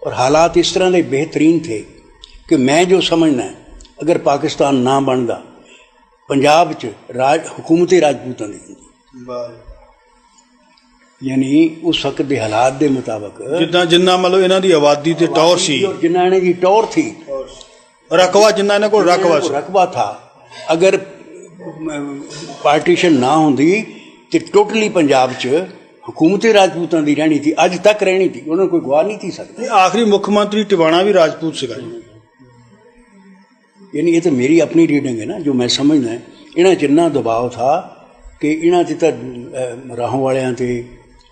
और हालात इस तरह के बेहतरीन थे कि मैं जो समझना है, अगर पाकिस्तान ना बनता पंजाब च हुकूमती राजपूतों की होंदी, यानी उस वक्त के हालात के मुताबिक जिन्ना मतलब इन्हां दी आबादी ते टौर सी, जिन्ना इन्हां दी टौर थी, रकबा जिन्ना इन्हां कोल रकबा था, अगर पार्टीशन ना होंदी तो टोटली पंजाब च हुकूमती राजपूतों की रहनी थी, अज तक रहनी थी, उन्होंने कोई गवाह नहीं थी सकती। आखिरी मुख्यमंत्री टिवाणा भी राजपूत सीगा, यानी ये तो मेरी अपनी रीडिंग है ना, जो मैं समझना है। इन्हां च इन्ना दबाव था कि इन्हां च तो राहों वालियां ते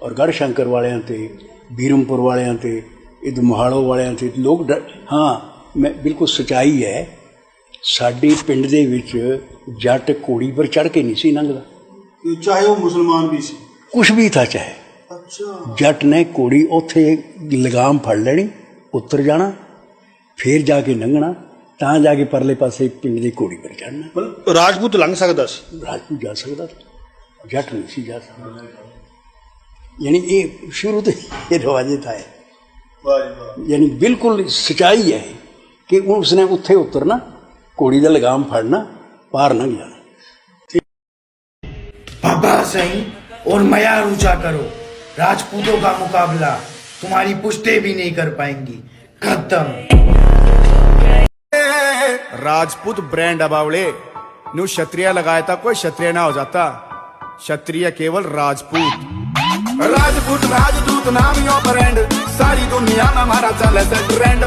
और गढ़ शंकर वालियां ते बीरमपुर वालियां ते इध मोहाड़ो वालियां ते लोग हाँ, मैं बिल्कुल सच्चाई है, साडी पिंड दे विच जट घोड़ी पर चढ़ के नहीं सी लंघदा, चाहे वो मुसलमान भी सी, कुछ भी था चाहे। अच्छा, जट ने घोड़ी उत्थे लगाम फड़ लेनी, उतर जाना, फिर जाके लंघना, तां जाके परले पासे पिंड की घोड़ी पर चढ़ना। मतलब राजपूत लंघ सकदा सी, राजपूत जा सकता था, जट नहीं सी जा सकता। यानी ये शुरू तो ये रवायत है, यानी बिल्कुल सच्चाई है कि उसने उत्थे उतरना, घोड़ी का लगाम फड़ना, पार लंघ जाना। बाबा सही और मयार ऊंचा करो, राजपूतों का मुकाबला तुम्हारी पुश्ते भी नहीं कर पाएंगी, खत्म। राजपूत ब्रांड अबावले न्यू क्षत्रिय लगाया था, कोई क्षत्रिय ना हो जाता, क्षत्रिय केवल राजपूत। राजपूत राजदूत नामियों ब्रांड, सारी दुनिया में हमारा चले ट्रेंड।